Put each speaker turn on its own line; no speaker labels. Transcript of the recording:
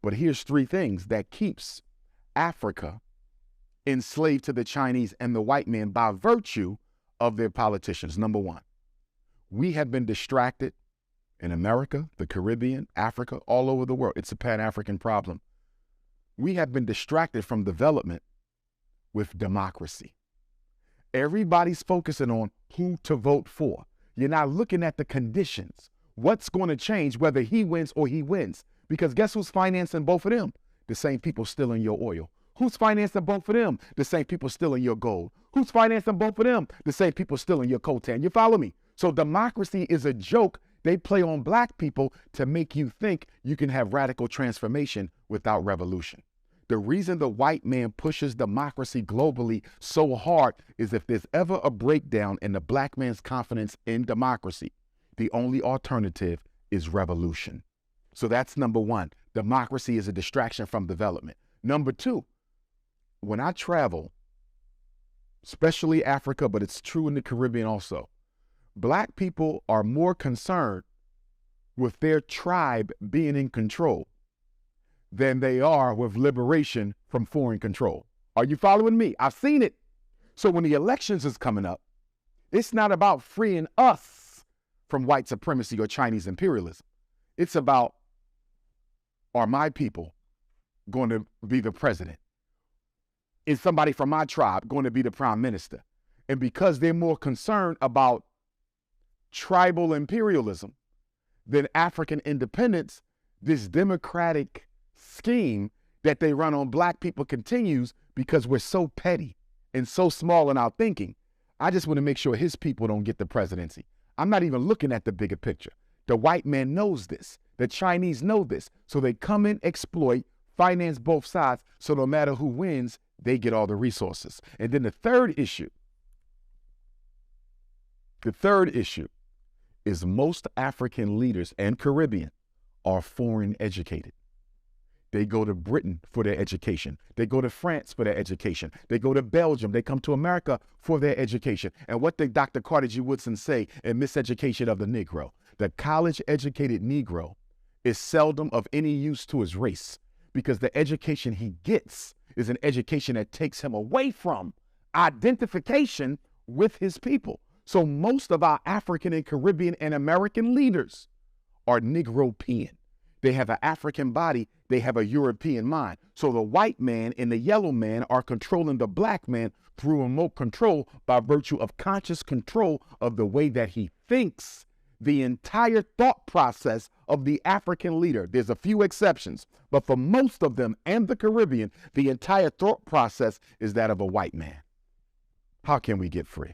But here's three things that keeps Africa enslaved to the Chinese and the white man by virtue of their politicians. Number one, we have been distracted in America, the Caribbean, Africa, all over the world. It's a Pan-African problem. We have been distracted from development with democracy. Everybody's focusing on who to vote for. You're not looking at the conditions. What's going to change whether he wins or he wins? Because guess who's financing both of them? The same people stealing your oil. Who's financing both of them? The same people stealing your gold. Who's financing both of them? The same people stealing your coltan. You follow me? So democracy is a joke they play on black people to make you think you can have radical transformation without revolution. The reason the white man pushes democracy globally so hard is if there's ever a breakdown in the black man's confidence in democracy, the only alternative is revolution. So that's number one. Democracy is a distraction from development. Number two, when I travel, especially Africa, but it's true in the Caribbean also, black people are more concerned with their tribe being in control than they are with liberation from foreign control. Are you following me? I've seen it. So when the elections is coming up, it's not about freeing us from white supremacy or Chinese imperialism. It's about, are my people going to be the president? Is somebody from my tribe going to be the prime minister? And because they're more concerned about tribal imperialism than African independence, this democratic scheme that they run on black people continues because we're so petty and so small in our thinking. I just want to make sure his people don't get the presidency. I'm not even looking at the bigger picture. The white man knows this. The Chinese know this. So they come in, exploit, finance both sides, so no matter who wins, they get all the resources. And then the third issue is most African leaders and Caribbean are foreign educated. They go to Britain for their education. They go to France for their education. They go to Belgium. They come to America for their education. And what did Dr. Carter G. Woodson say in Miseducation of the Negro? The college-educated Negro is seldom of any use to his race because the education he gets is an education that takes him away from identification with his people. So most of our African and Caribbean and American leaders are Negropean. They have an African body, they have a European mind. So the white man and the yellow man are controlling the black man through remote control by virtue of conscious control of the way that he thinks. The entire thought process of the African leader, there's a few exceptions, but for most of them and the Caribbean, the entire thought process is that of a white man. How can we get free?